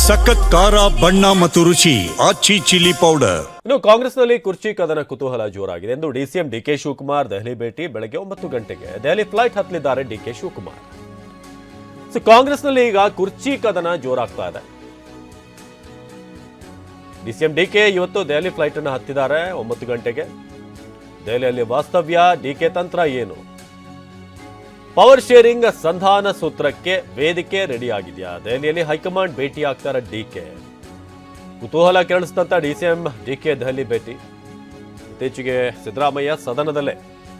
ಸಖತ್ ಖಾರ ಬಣ್ಣ ಮತ್ತು ರುಚಿ ಆಚಿ ಚಿಲ್ಲಿ ಪೌಡರ್. ಇನ್ನು ಕಾಂಗ್ರೆಸ್ನಲ್ಲಿ ಕುರ್ಚಿ ಕದನ ಕುತೂಹಲ ಜೋರಾಗಿದೆ ಎಂದು ಡಿಸಿಎಂ ಡಿಕೆ ಶಿವಕುಮಾರ್ ದೆಹಲಿ ಭೇಟಿ. ಬೆಳಗ್ಗೆ 9 ಗಂಟೆಗೆ ದೆಹಲಿ ಫ್ಲೈಟ್ ಹತ್ತಲಿದ್ದಾರೆ ಡಿಕೆ ಶಿವಕುಮಾರ್. ಕಾಂಗ್ರೆಸ್ನಲ್ಲಿ ಈಗ ಕುರ್ಚಿ ಕದನ ಜೋರಾಗ್ತಾ ಇದೆ. ಡಿಸಿಎಂ ಡಿಕೆ ಇವತ್ತು ದೆಹಲಿ ಫ್ಲೈಟ್ ಅನ್ನು ಹತ್ತಿದ್ದಾರೆ 9 ಗಂಟೆಗೆ. ದೆಹಲಿಯಲ್ಲಿ ವಾಸ್ತವ್ಯ, ಡಿಕೆ ತಂತ್ರ ಏನು? ಪವರ್ ಶೇರಿಂಗ್ ಸಂಧಾನ ಸೂತ್ರಕ್ಕೆ ವೇದಿಕೆ ರೆಡಿ ಆಗಿದೆಯಾ? ದೆಹಲಿಯಲ್ಲಿ ಹೈಕಮಾಂಡ್ ಭೇಟಿ ಆಗ್ತಾರೆ ಡಿಕೆ. ಕುತೂಹಲ ಕೆರಳಿಸಿದಂತ ಡಿಸಿಎಂ ಡಿಕೆ ದೆಹಲಿ ಭೇಟಿ. ಇತ್ತೀಚೆಗೆ ಸಿದ್ದರಾಮಯ್ಯ ಸದನದಲ್ಲೇ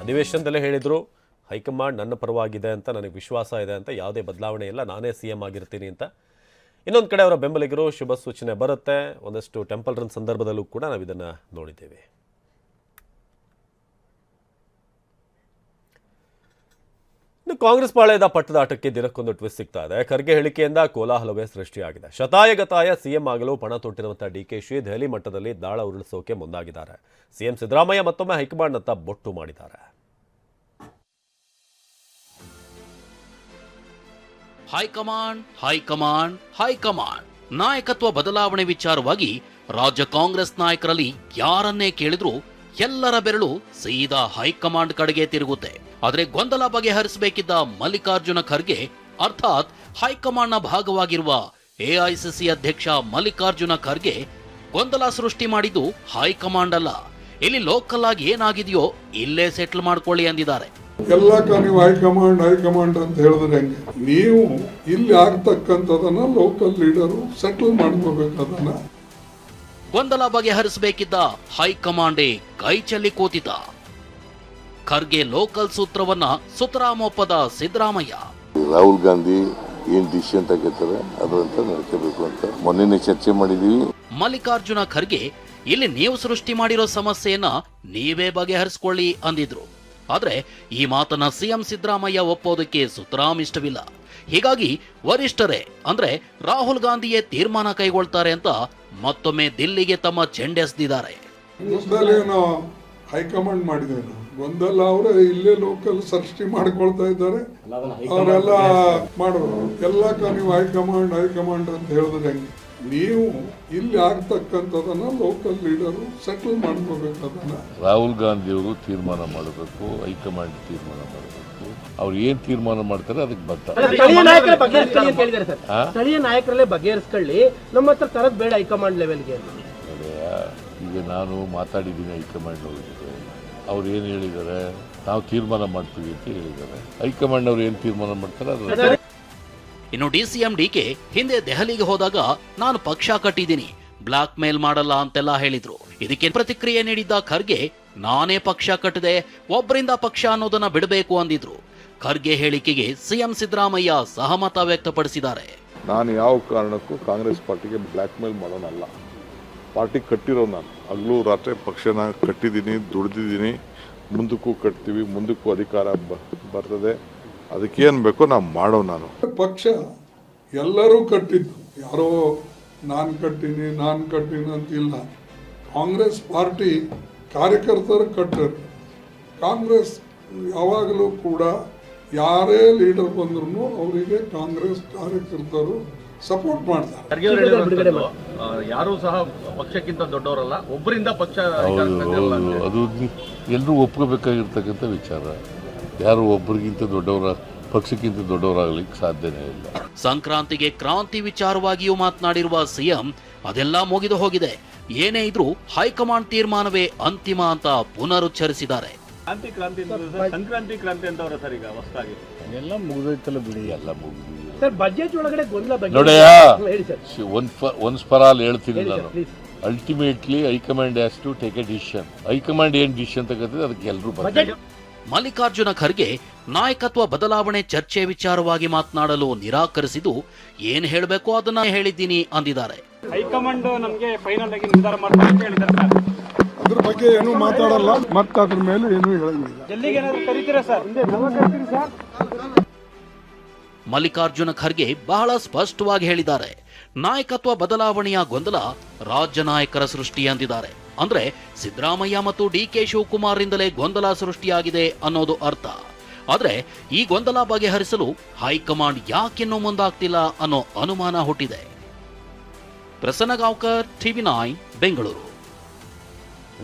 ಅಧಿವೇಶನದಲ್ಲೇ ಹೇಳಿದ್ರು, ಹೈಕಮಾಂಡ್ ನನ್ನ ಪರವಾಗಿದೆ ಅಂತ, ನನಗೆ ವಿಶ್ವಾಸ ಇದೆ ಅಂತ, ಯಾವುದೇ ಬದಲಾವಣೆ ಇಲ್ಲ, ನಾನೇ ಸಿಎಂ ಆಗಿರ್ತೀನಿ ಅಂತ. ಇನ್ನೊಂದು ಕಡೆ ಅವರ ಬೆಂಬಲಿಗರು ಶುಭ ಸೂಚನೆ ಬರುತ್ತೆ. ಒಂದಷ್ಟು ಟೆಂಪಲ್ ರನ್ ಸಂದರ್ಭದಲ್ಲೂ ಕೂಡ ನಾವು ಇದನ್ನು ನೋಡಿದ್ದೇವೆ. ಇನ್ನು ಕಾಂಗ್ರೆಸ್ ಪಾಳೆಯದ ಪಟ್ಟದಾಟಕ್ಕೆ ದಿನಕ್ಕೊಂದು ಟ್ವಿಸ್ಟ್ ಸಿಗ್ತಾ ಇದೆ. ಖರ್ಗೆ ಹೇಳಿಕೆಯಿಂದ ಕೋಲಾಹಲವೇ ಸೃಷ್ಟಿಯಾಗಿದೆ. ಶತಾಯಗತಾಯ ಸಿಎಂ ಆಗಲು ಪಣ ತೊಟ್ಟಿರುವಂತಹ ಡಿಕೆಶಿ ದೆಹಲಿ ಮಟ್ಟದಲ್ಲಿ ದಾಳ ಉರುಳಿಸೋಕೆ ಮುಂದಾಗಿದ್ದಾರೆ. ಸಿಎಂ ಸಿದ್ದರಾಮಯ್ಯ ಮತ್ತೊಮ್ಮೆ ಹೈಕಮಾಂಡ್ನತ್ತ ಬೊಟ್ಟು ಮಾಡಿದ್ದಾರೆ. ಹೈಕಮಾಂಡ್ ಹೈಕಮಾಂಡ್ ಹೈಕಮಾಂಡ್ ನಾಯಕತ್ವ ಬದಲಾವಣೆ ವಿಚಾರವಾಗಿ ರಾಜ್ಯ ಕಾಂಗ್ರೆಸ್ ನಾಯಕರಲ್ಲಿ ಯಾರನ್ನೇ ಕೇಳಿದ್ರು ಎಲ್ಲರ ಬೆರಳು ಸೀದಾ ಹೈಕಮಾಂಡ್ ಕಡೆಗೆ ತಿರುಗುತ್ತೆ. ಆದರೆ ಗೊಂದಲ ಬಗೆಹರಿಸಬೇಕಿದ್ದ ಮಲ್ಲಿಕಾರ್ಜುನ ಖರ್ಗೆ ಅರ್ಥಾತ್ ಹೈಕಮಾಂಡ್ನ ಭಾಗವಾಗಿರುವ ಎಐಸಿಸಿ ಅಧ್ಯಕ್ಷ ಮಲ್ಲಿಕಾರ್ಜುನ ಖರ್ಗೆ ಗೊಂದಲ ಸೃಷ್ಟಿ ಮಾಡಿದ್ದು ಹೈಕಮಾಂಡ್ ಅಲ್ಲ. ಇಲ್ಲಿ ಲೋಕಲ್ ಆಗಿ ಏನಾಗಿದೆಯೋ ಇಲ್ಲೇ ಸೆಟ್ಲ್ ಮಾಡ್ಕೊಳ್ಳಿ ಅಂದಿದ್ದಾರೆ. ಎಲ್ಲ ನೀವು ಹೈಕಮಾಂಡ್ ಹೈಕಮಾಂಡ್ ಅಂತ ಹೇಳಿದ್ರೆ ಹೆಂಗೆ? ನೀವು ಇಲ್ಲಿ ಆಗ್ತಕ್ಕಂಥದನ್ನ ಲೋಕಲ್ ಲೀಡರು ಸೆಟಲ್ ಮಾಡ್ಕೋಬೇಕು. ಅದನ್ನ ಗೊಂದಲ ಬಗೆಹರಿಸಬೇಕಿದ್ದ ಹೈಕಮಾಂಡೇ ಕೈ ಚೆಲ್ಲಿ ಕೂತಿತ. ಖರ್ಗೆ ಲೋಕಲ್ ಸೂತ್ರವನ್ನ ಸುತರಾಮೊಪ್ಪದ ಸಿದ್ದರಾಮಯ್ಯ. ರಾಹುಲ್ ಗಾಂಧಿ ಏನ್ ಡಿಸಿಷನ್ ತಗೋತಾರೆ ಅದರಂತ ನಡ್ಕೋಬೇಕು ಅಂತ ಮೊನ್ನೆ ಚರ್ಚೆ ಮಾಡಿದೀವಿ. ಮಲ್ಲಿಕಾರ್ಜುನ ಖರ್ಗೆ ಇಲ್ಲಿ ನೀವು ಸೃಷ್ಟಿ ಮಾಡಿರೋ ಸಮಸ್ಯೆಯನ್ನ ನೀವೇ ಬಗೆಹರಿಸಿಕೊಳ್ಳಿ ಅಂದಿದ್ರು. ಆದ್ರೆ ಈ ಮಾತನ್ನ ಸಿಎಂ ಸಿದ್ದರಾಮಯ್ಯ ಒಪ್ಪೋದಕ್ಕೆ ಸುತರಾಮ್ ಇಷ್ಟವಿಲ್ಲ. ಹೀಗಾಗಿ ವರಿಷ್ಠರೇ ಅಂದ್ರೆ ರಾಹುಲ್ ಗಾಂಧಿಯೇ ತೀರ್ಮಾನ ಕೈಗೊಳ್ತಾರೆ ಅಂತ ಮತ್ತೊಮ್ಮೆ ದಿಲ್ಲಿಗೆ ತಮ್ಮ ಚೆಂಡೆಸೆದಿದ್ದಾರೆ. ಹೈಕಮಾಂಡ್ ಮಾಡಿದ್ದೇವೆ ಗೊಂದಲ ಅವರೇ ಇಲ್ಲೇ ಲೋಕಲ್ ಸೃಷ್ಟಿ ಮಾಡ್ಕೊಳ್ತಾ ಇದ್ದಾರೆ. ಅವರೆಲ್ಲ ಮಾಡೋರು ಎಲ್ಲ ನೀವು ಹೈಕಮಾಂಡ್ ಹೈಕಮಾಂಡ್ ಅಂತ ಹೇಳಿದ್ರೆ ಹೆಂಗೆ? ನೀವು ಇಲ್ಲಿ ಆಗ್ತಕ್ಕಂಥದನ್ನ ಲೋಕಲ್ ಲೀಡರು ಸೆಟಲ್ ಮಾಡ್ಕೋಬೇಕು. ಅದನ್ನ ರಾಹುಲ್ ಗಾಂಧಿ ಅವರು ತೀರ್ಮಾನ ಮಾಡಬೇಕು, ಹೈಕಮಾಂಡ್ ತೀರ್ಮಾನ ಮಾಡಬೇಕು. ಅವ್ರು ಏನ್ ತೀರ್ಮಾನ ಮಾಡ್ತಾರೆ ಅದಕ್ಕೆ ಬರ್ತಾರೆ. ಸ್ಥಳೀಯ ನಾಯಕರಲ್ಲೇ ಬಗೆಹರಿಸ್ಕೊಳ್ಳಿ, ನಮ್ಮ ಹತ್ರ ತರದ್ ಬೇಡ ಹೈಕಮಾಂಡ್ ಲೆವೆಲ್ಗೆ. ಈಗ ನಾನು ಮಾತಾಡಿದ್ದೀನಿ ಹೈಕಮಾಂಡ್ ಅವ್ರ ಜೊತೆ. ಅವ್ರು ಏನು ಹೇಳಿದ್ದಾರೆ, ನಾವು ತೀರ್ಮಾನ ಮಾಡ್ತೀವಿ ಅಂತ ಹೇಳಿದ್ದಾರೆ. ಹೈಕಮಾಂಡ್ ಅವ್ರು ಏನು ತೀರ್ಮಾನ ಮಾಡ್ತಾರೆ ಅದು. ಇನ್ನು ಡಿಸಿಎಂ ಡಿಕೆ ಹಿಂದೆ ದೆಹಲಿಗೆ ಹೋದಾಗ ನಾನು ಪಕ್ಷ ಕಟ್ಟಿದ್ದೀನಿ, ಬ್ಲಾಕ್ ಮೇಲ್ ಮಾಡಲ್ಲ ಅಂತೆಲ್ಲ ಹೇಳಿದ್ರು. ಇದಕ್ಕೆ ಪ್ರತಿಕ್ರಿಯೆ ನೀಡಿದ್ದ ಖರ್ಗೆ ನಾನೇ ಪಕ್ಷ ಕಟ್ಟದೆ, ಒಬ್ಬರಿಂದ ಪಕ್ಷ ಅನ್ನೋದನ್ನ ಬಿಡಬೇಕು ಅಂದಿದ್ರು. ಖರ್ಗೆ ಹೇಳಿಕೆಗೆ ಸಿಎಂ ಸಿದ್ದರಾಮಯ್ಯ ಸಹಮತ ವ್ಯಕ್ತಪಡಿಸಿದ್ದಾರೆ. ನಾನು ಯಾವ ಕಾರಣಕ್ಕೂ ಕಾಂಗ್ರೆಸ್ ಪಾರ್ಟಿಗೆ ಬ್ಲಾಕ್ ಮೇಲ್ ಮಾಡೋನಲ್ಲ. ಪಾರ್ಟಿ ಕಟ್ಟಿರೋ ನಾನು ಹಗಲು ರಾತ್ರಿ ಪಕ್ಷನ ಕಟ್ಟಿದ್ದೀನಿ, ದುಡ್ದಿದ್ದೀನಿ, ಮುಂದಕ್ಕೂ ಕಟ್ತೀವಿ, ಮುಂದಕ್ಕೂ ಅಧಿಕಾರ ಬರ್ತದೆ. ಅದಕ್ಕೇನು ಬೇಕೋ ನಾವು ಮಾಡೋ. ನಾನು ಪಕ್ಷ ಎಲ್ಲರೂ ಕಟ್ಟಿದ್ದು, ಯಾರೋ ನಾನು ಕಟ್ಟಿನಿ ಅಂತಿಲ್ಲ. ಕಾಂಗ್ರೆಸ್ ಪಾರ್ಟಿ ಕಾರ್ಯಕರ್ತರು ಕಟ್ಟರು. ಕಾಂಗ್ರೆಸ್ ಯಾವಾಗಲೂ ಕೂಡ ಯಾರೇ ಲೀಡರ್ ಬಂದ್ರು ಅವರಿಗೆ ಕಾಂಗ್ರೆಸ್ ಕಾರ್ಯಕರ್ತರು ಸಪೋರ್ಟ್ ಮಾಡ್ತಾರೆ. ಯಾರು ಸಹ ಪಕ್ಷಕ್ಕಿಂತ ದೊಡ್ಡವರಲ್ಲ, ಒಬ್ಬರಿಂದ ಪಕ್ಷ ಅದು ಎಲ್ಲರೂ ಒಪ್ಕೋಬೇಕಾಗಿರ್ತಕ್ಕಂಥ ವಿಚಾರ. ಯಾರು ಒಬ್ಬರಿಗಿಂತ ದೊಡ್ಡವರ ಪಕ್ಷಕ್ಕಿಂತ ದೊಡ್ಡವರಾಗ್ಲಿಕ್ಕೆ ಸಾಧ್ಯನೇ ಇಲ್ಲ. ಸಂಕ್ರಾಂತಿಗೆ ಕ್ರಾಂತಿ ವಿಚಾರವಾಗಿಯೂ ಮಾತನಾಡಿರುವ ಸಿಎಂ ಅದೆಲ್ಲ ಮುಗಿದು ಹೋಗಿದೆ, ಏನೇ ಇದ್ರೂ ಹೈಕಮಾಂಡ್ ತೀರ್ಮಾನವೇ ಅಂತಿಮ ಅಂತ ಪುನರುಚ್ಚರಿಸಿದ್ದಾರೆ. ಸಂಕ್ರಾಂತಿ ಕ್ರಾಂತಿ ಅಂತವ್ರ ಸರ್ ಈಗ ಹೊಸದಾಗಿ ಎಲ್ಲ ಮುಗಿದೈತಲ್ಲ ಬಿಡಿ, ಎಲ್ಲ ಮುಗಿದಿದೆ. ಬಜೆಟ್ ಒಳಗಡೆ ನೋಡಯ್ಯ, ಒನ್ಸ್ ಫಾರ್ ಆಲ್ ಹೇಳ್ತೀನಿ ನಾನು. Ultimately high command has to take a decision. High command ಏನ್ ಡಿಸಿಷನ್ ತಗೋತದೆ ಅದಕ್ಕೆ ಎಲ್ಲರೂ ಬರ್ತಾರೆ. ಮಲ್ಲಿಕಾರ್ಜುನ ಖರ್ಗೆ ನಾಯಕತ್ವ ಬದಲಾವಣೆ ಚರ್ಚೆ ವಿಚಾರವಾಗಿ ಮಾತನಾಡಲು ನಿರಾಕರಿಸಿದ್ದು, ಏನ್ ಹೇಳಬೇಕು ಅದನ್ನ ಹೇಳಿದ್ದೀನಿ ಅಂದಿದ್ದಾರೆ. ಹೈಕಮಾಂಡ್ ನಮಗೆ ಫೈನಲ್ ಆಗಿ ನಿರ್ಧಾರ ಮಾಡ್ತಾರೆ ಅಂತ ಹೇಳಿದ್ದಾರೆ. ಅದ್ರ ಬಗ್ಗೆ ಏನು ಮಾತಾಡಲ್ಲ, ಮತ್ತೆ ಅದ್ರ ಮೇಲೆ ಏನು ಹೇಳಂಗಿಲ್ಲ. ಎಲ್ಲಿಗೆ ಏನಾದ್ರು ಕರೀತೀರಾ ಸರ್? ಮಲ್ಲಿಕಾರ್ಜುನ ಖರ್ಗೆ ಬಹಳ ಸ್ಪಷ್ಟವಾಗಿ ಹೇಳಿದ್ದಾರೆ, ನಾಯಕತ್ವ ಬದಲಾವಣೆಯ ಗೊಂದಲ ರಾಜ್ಯ ನಾಯಕರ ಸೃಷ್ಟಿ ಅಂದಿದ್ದಾರೆ. ಅಂದ್ರೆ ಸಿದ್ದರಾಮಯ್ಯ ಮತ್ತು ಡಿಕೆ ಶಿವಕುಮಾರ್ ರಿಂದಲೇ ಗೊಂದಲ ಸೃಷ್ಟಿಯಾಗಿದೆ ಅನ್ನೋದು ಅರ್ಥ. ಆದ್ರೆ ಈ ಗೊಂದಲ ಬಗೆಹರಿಸಲು ಹೈಕಮಾಂಡ್ ಯಾಕಿನ್ನೂ ಮುಂದಾಗ್ತಿಲ್ಲ ಅನ್ನೋ ಅನುಮಾನ ಹುಟ್ಟಿದೆ. ಪ್ರಸನ್ನ ಗಾಂವ್ಕರ್, TV9 ಬೆಂಗಳೂರು.